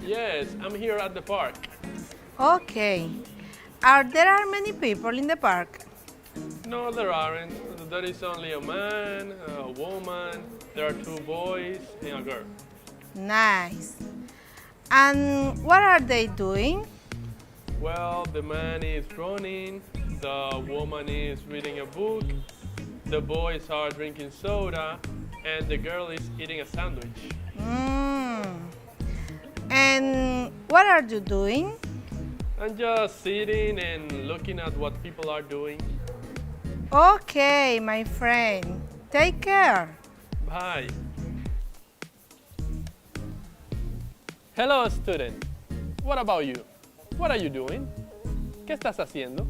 Yes, I'm here at the park. Okay. Are many people in the park? No, there aren't. There is only a man, a woman, there are two boys, and a girl. Nice. And what are they doing? Well, the man is running, the woman is reading a book, the boys are drinking soda, and the girl is eating a sandwich. And what are you doing? I'm just sitting and looking at what people are doing. Okay, my friend. Take care. Bye. Hello, student. What about you? What are you doing? ¿Qué estás haciendo?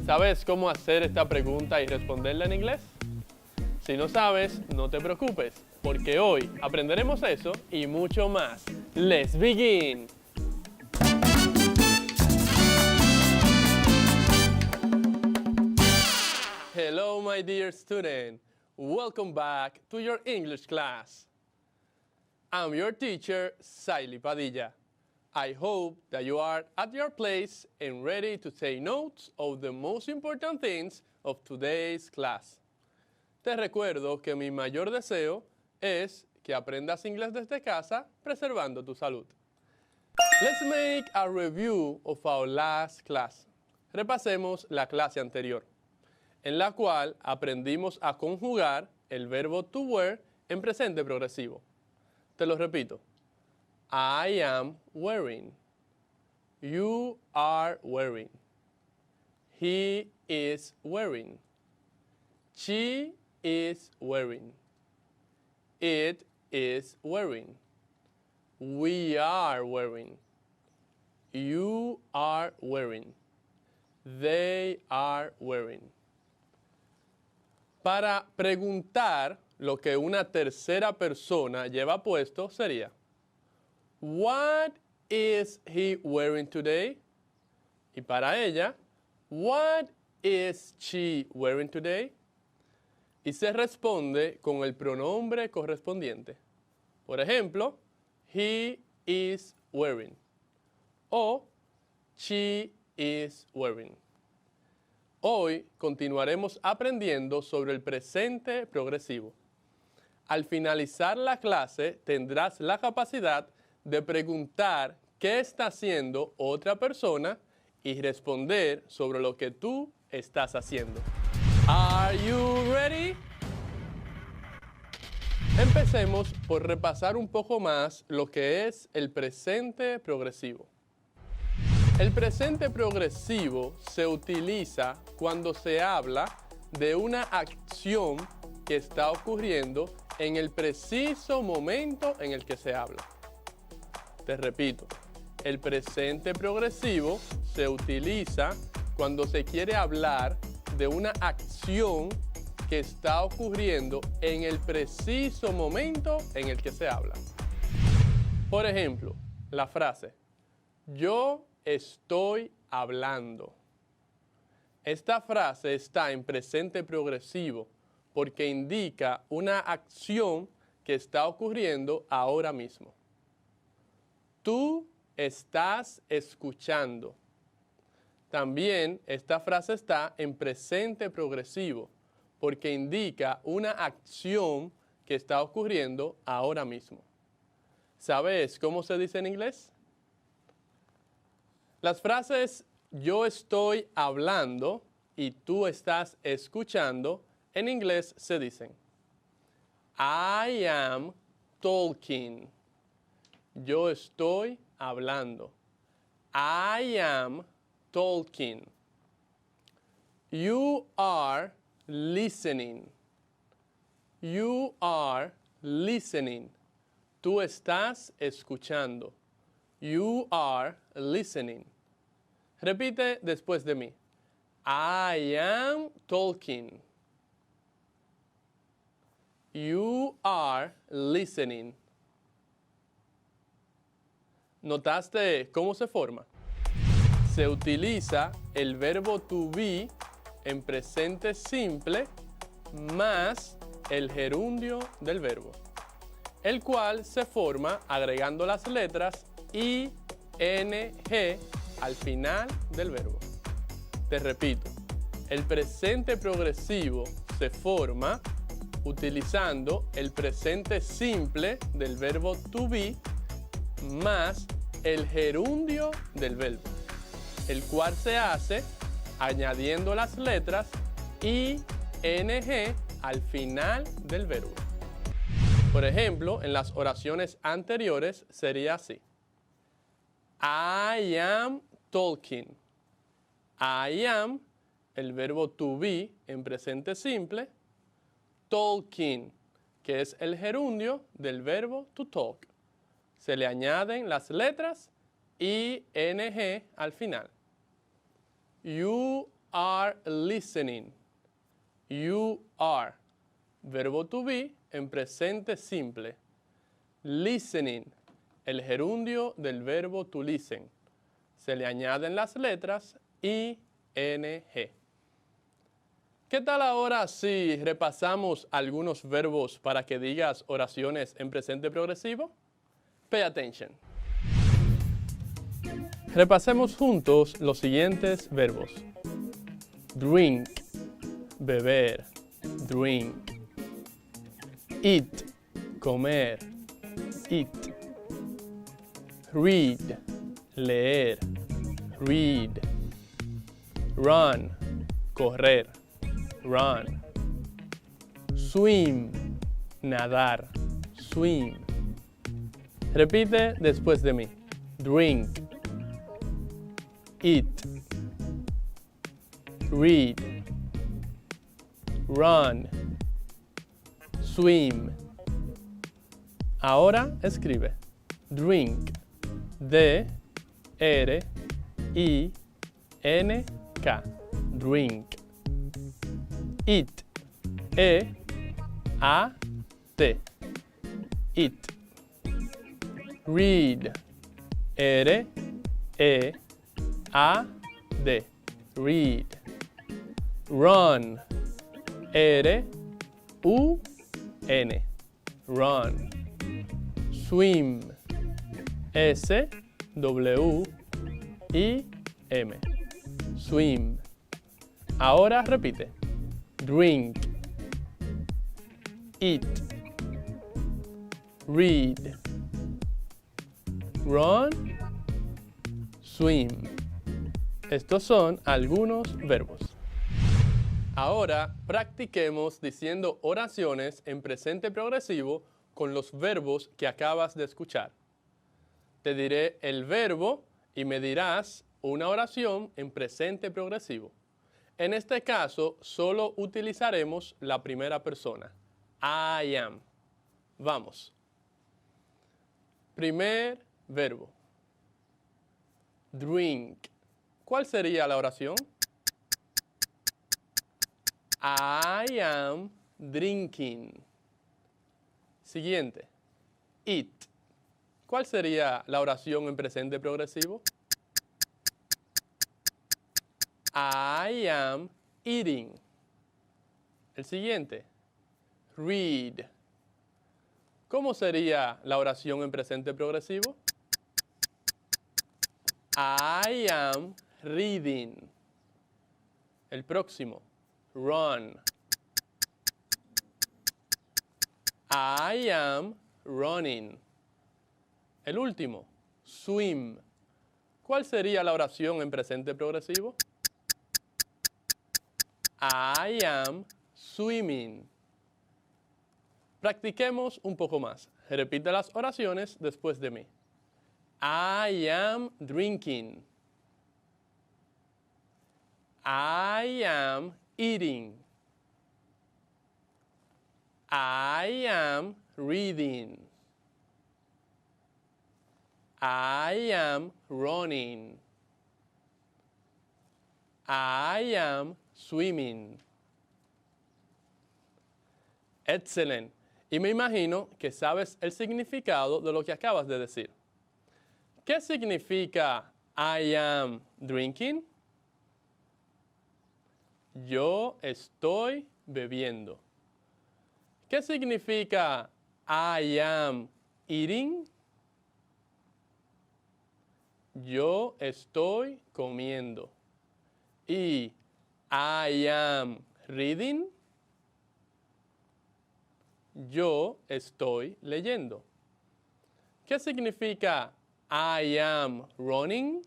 ¿Sabes cómo hacer esta pregunta y responderla en inglés? Si no sabes, no te preocupes, porque hoy aprenderemos eso y mucho más. Let's begin! Hello, my dear student. Welcome back to your English class. I'm your teacher, Saily Padilla. I hope that you are at your place and ready to take notes of the most important things of today's class. Te recuerdo que mi mayor deseo es que aprendas inglés desde casa preservando tu salud. Let's make a review of our last class. Repasemos la clase anterior, en la cual aprendimos a conjugar el verbo to wear en presente progresivo. Te lo repito. I am wearing. You are wearing. He is wearing. She is wearing. It is wearing. We are wearing. You are wearing. They are wearing. Para preguntar lo que una tercera persona lleva puesto sería: What is he wearing today? Y para ella, What is she wearing today? Y se responde con el pronombre correspondiente. Por ejemplo, he is wearing o she is wearing. Hoy continuaremos aprendiendo sobre el presente progresivo. Al finalizar la clase tendrás la capacidad de preguntar qué está haciendo otra persona y responder sobre lo que tú estás haciendo. Are you ready? Empecemos por repasar un poco más lo que es el presente progresivo. El presente progresivo se utiliza cuando se habla de una acción que está ocurriendo en el preciso momento en el que se habla. Te repito, el presente progresivo se utiliza cuando se quiere hablar de una acción que está ocurriendo en el preciso momento en el que se habla. Por ejemplo, la frase, yo estoy hablando. Esta frase está en presente progresivo porque indica una acción que está ocurriendo ahora mismo. Tú estás escuchando. También esta frase está en presente progresivo porque indica una acción que está ocurriendo ahora mismo. ¿Sabes cómo se dice en inglés? Las frases yo estoy hablando y tú estás escuchando en inglés se dicen I am talking. Yo estoy hablando. I am talking. You are listening. You are listening. Tú estás escuchando. You are listening. Repite después de mí. I am talking. You are listening. ¿Notaste cómo se forma? Se utiliza el verbo to be en presente simple más el gerundio del verbo, el cual se forma agregando las letras ing al final del verbo. Te repito, el presente progresivo se forma utilizando el presente simple del verbo to be más el gerundio del verbo, el cual se hace añadiendo las letras ing al final del verbo. Por ejemplo, en las oraciones anteriores sería así. I am talking. I am, el verbo to be en presente simple, talking, que es el gerundio del verbo to talk. Se le añaden las letras ing al final. You are listening. You are, verbo to be en presente simple. Listening, el gerundio del verbo to listen. Se le añaden las letras ing. ¿Qué tal ahora si repasamos algunos verbos para que digas oraciones en presente progresivo? Pay attention. Repasemos juntos los siguientes verbos. Drink, beber, drink. Eat, comer, eat. Read, leer, read. Run, correr, run. Swim, nadar, swim. Repite después de mí. Drink, eat, read, run, swim. Ahora escribe. Drink, D-R-I-N-K, drink. Eat, E-A-T, eat. Read, R-E-A-D, read. Run, R-U-N, run. Swim, S-W-I-M, swim. Ahora repite. Drink, eat, read, run, swim. Estos son algunos verbos. Ahora practiquemos diciendo oraciones en presente progresivo con los verbos que acabas de escuchar. Te diré el verbo y me dirás una oración en presente progresivo. En este caso, solo utilizaremos la primera persona. I am. Vamos. Primer verbo. Drink. ¿Cuál sería la oración? I am drinking. Siguiente. Eat. ¿Cuál sería la oración en presente progresivo? I am eating. El siguiente. Read. ¿Cómo sería la oración en presente progresivo? I am reading. El próximo. Run. I am running. El último. Swim. ¿Cuál sería la oración en presente progresivo? I am swimming. Practiquemos un poco más. Repite las oraciones después de mí. I am drinking. I am eating. I am reading. I am running. I am swimming. Excelente. Y me imagino que sabes el significado de lo que acabas de decir. ¿Qué significa I am drinking? Yo estoy bebiendo. ¿Qué significa I am eating? Yo estoy comiendo. Y I am reading. Yo estoy leyendo. ¿Qué significa I am running?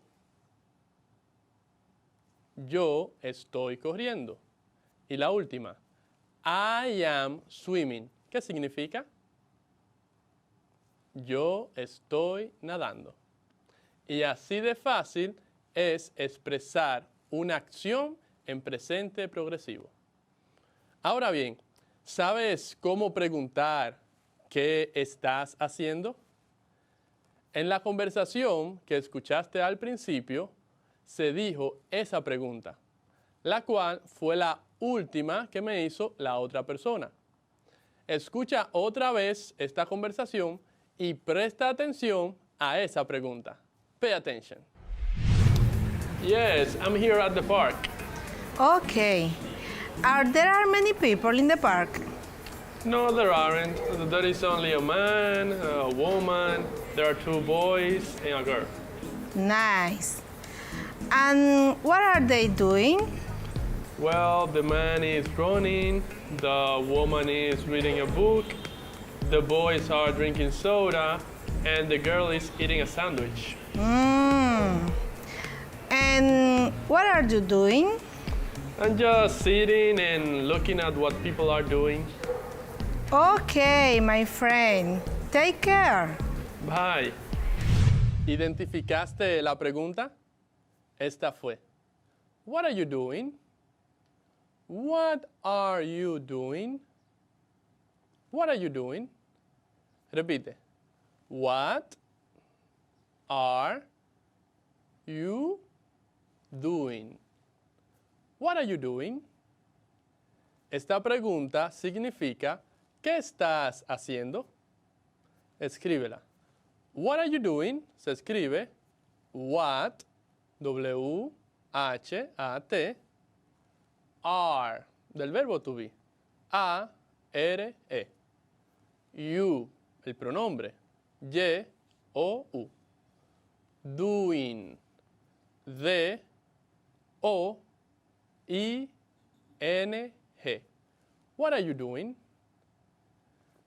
Yo estoy corriendo. Y la última, I am swimming. ¿Qué significa? Yo estoy nadando. Y así de fácil es expresar una acción en presente progresivo. Ahora bien, ¿sabes cómo preguntar qué estás haciendo? En la conversación que escuchaste al principio, se dijo esa pregunta, la cual fue la última que me hizo la otra persona. Escucha otra vez esta conversación y presta atención a esa pregunta. Pay attention. Yes, I'm here at the park. Okay. There many people in the park? No, there aren't. There is only a man, a woman, there are 2 boys and a girl. Nice. And what are they doing? Well, the man is running, the woman is reading a book, the boys are drinking soda, and the girl is eating a sandwich. And what are you doing? I'm just sitting and looking at what people are doing. Okay, my friend. Take care. Bye. ¿Identificaste la pregunta? Esta fue. What are you doing? What are you doing? What are you doing? Repite. What are you doing? What are you doing? Esta pregunta significa ¿qué estás haciendo? Escríbela. What are you doing? Se escribe what, W-H-A-T, are, del verbo to be, A-R-E. You, el pronombre, Y-O-U. Doing, D-O-I-N-G. What are you doing?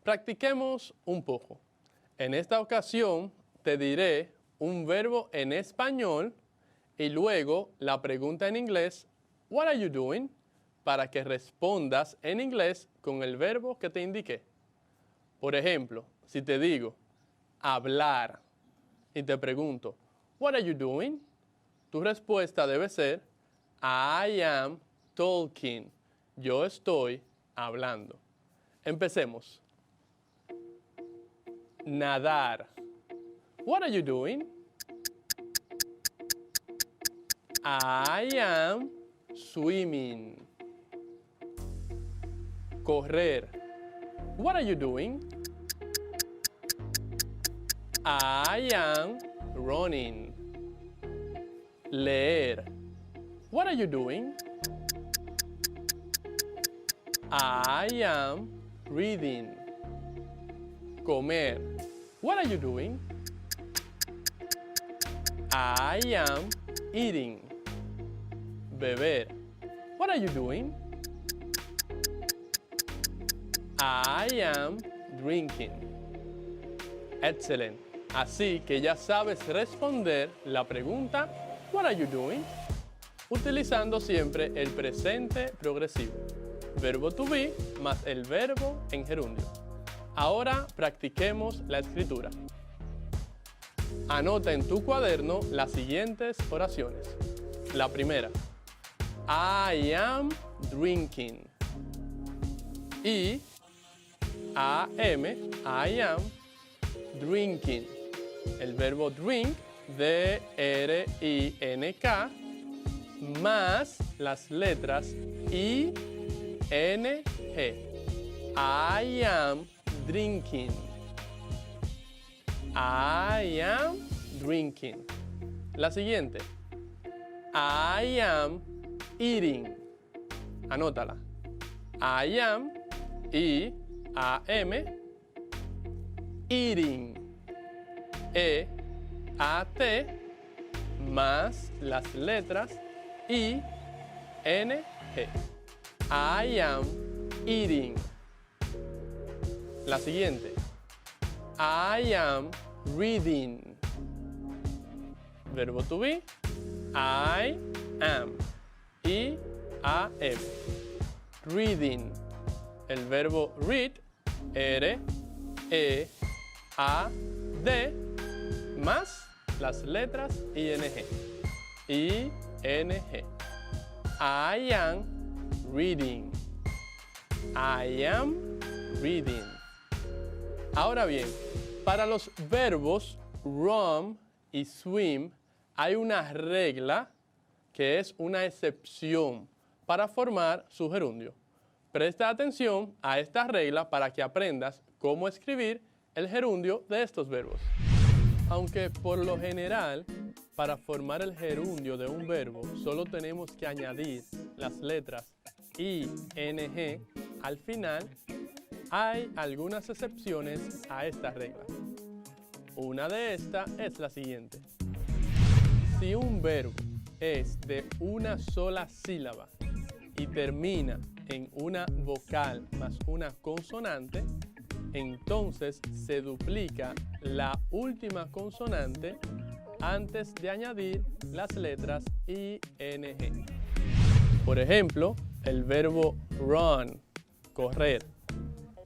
Practiquemos un poco. En esta ocasión te diré un verbo en español y luego la pregunta en inglés, what are you doing? Para que respondas en inglés con el verbo que te indiqué. Por ejemplo, si te digo hablar y te pregunto, what are you doing? Tu respuesta debe ser, I am talking. Yo estoy hablando. Empecemos. Nadar. What are you doing? I am swimming. Correr. What are you doing? I am running. Leer. What are you doing? I am reading. Comer. What are you doing? I am eating. Beber. What are you doing? I am drinking. Excellent. Así que ya sabes responder la pregunta What are you doing? Utilizando siempre el presente progresivo. Verbo to be más el verbo en gerundio. Ahora practiquemos la escritura. Anota en tu cuaderno las siguientes oraciones. La primera. I am drinking. I am drinking. El verbo drink, D-R-I-N-K, más las letras I-N-G. I am drinking. I am drinking. La siguiente. I am eating. Anótala. I am, I-A-M, eating. E-A-T, más las letras I, N, G. I am eating. La siguiente. I am reading. Verbo to be. I am. I-A-M. Reading. El verbo read. R-E-A-D. Más las letras I-N-G. I-N-G. I am reading. I am reading. Ahora bien, para los verbos run y swim hay una regla que es una excepción para formar su gerundio. Presta atención a esta regla para que aprendas cómo escribir el gerundio de estos verbos. Aunque por lo general, para formar el gerundio de un verbo, solo tenemos que añadir las letras I, N, G al final, hay algunas excepciones a esta regla. Una de estas es la siguiente. Si un verbo es de una sola sílaba y termina en una vocal más una consonante, entonces se duplica la última consonante antes de añadir las letras I, N, G. Por ejemplo, el verbo run, correr,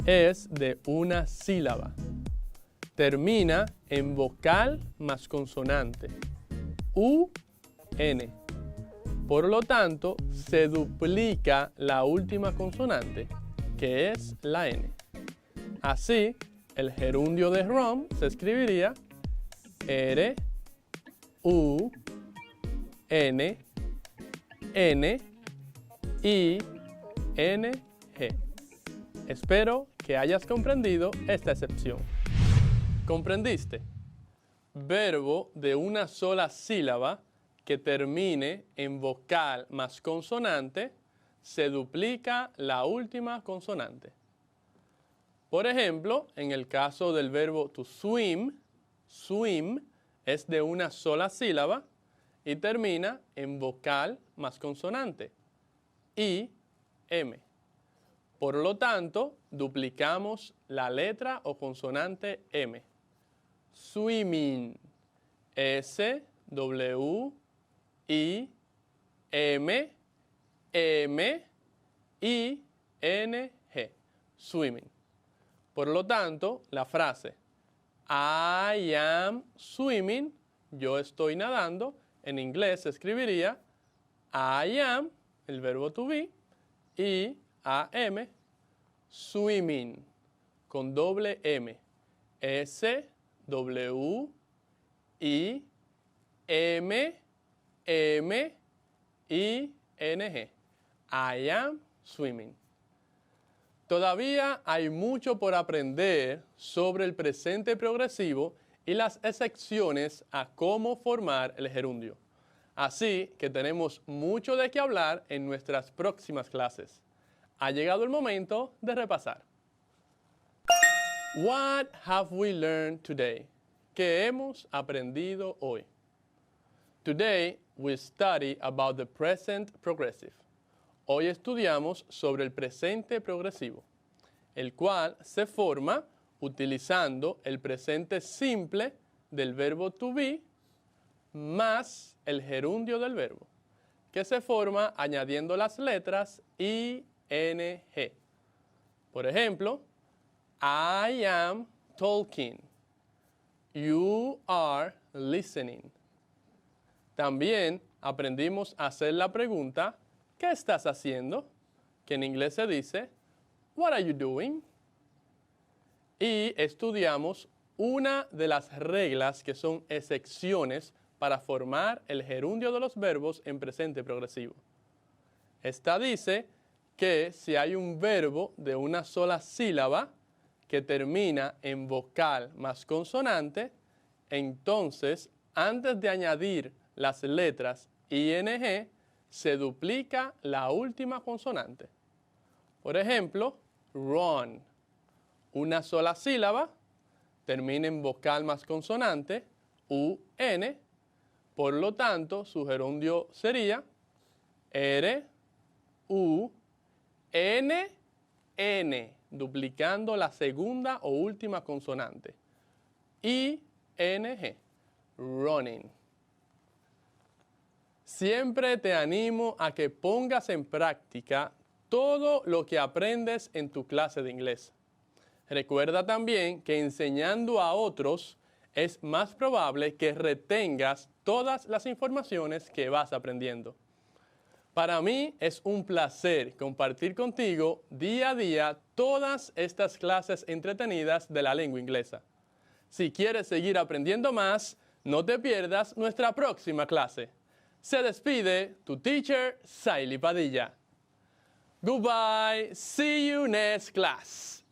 es de una sílaba. Termina en vocal más consonante, U, N. Por lo tanto, se duplica la última consonante, que es la N. Así, el gerundio de run se escribiría R, U, N, N, I, N, G. Espero que hayas comprendido esta excepción. ¿Comprendiste? Verbo de una sola sílaba que termine en vocal más consonante, se duplica la última consonante. Por ejemplo, en el caso del verbo to swim, swim es de una sola sílaba y termina en vocal más consonante, I, M. Por lo tanto, duplicamos la letra o consonante M. Swimming, S, W, I, M, M, I, N, G. Swimming. Por lo tanto, la frase I am swimming, yo estoy nadando, en inglés se escribiría I am, el verbo to be, I, A, M, swimming, con doble M, S, W, I, M, M, I, N, G. I am swimming. Todavía hay mucho por aprender sobre el presente progresivo y las excepciones a cómo formar el gerundio. Así que tenemos mucho de qué hablar en nuestras próximas clases. Ha llegado el momento de repasar. What have we learned today? ¿Qué hemos aprendido hoy? Today we study about the present progressive. Hoy estudiamos sobre el presente progresivo, el cual se forma utilizando el presente simple del verbo to be más el gerundio del verbo, que se forma añadiendo las letras I, N, G. Por ejemplo, I am talking. You are listening. También aprendimos a hacer la pregunta, ¿qué estás haciendo? Que en inglés se dice, what are you doing? Y estudiamos una de las reglas que son excepciones para formar el gerundio de los verbos en presente progresivo. Esta dice que si hay un verbo de una sola sílaba que termina en vocal más consonante, entonces antes de añadir las letras ING, se duplica la última consonante. Por ejemplo, run, una sola sílaba, termina en vocal más consonante, UN. Por lo tanto, su gerundio sería R, U, N, N, duplicando la segunda o última consonante. I, N, G, running. Siempre te animo a que pongas en práctica todo lo que aprendes en tu clase de inglés. Recuerda también que enseñando a otros es más probable que retengas todas las informaciones que vas aprendiendo. Para mí es un placer compartir contigo día a día todas estas clases entretenidas de la lengua inglesa. Si quieres seguir aprendiendo más, no te pierdas nuestra próxima clase. Se despide tu teacher, Saily Padilla. Goodbye. See you next class.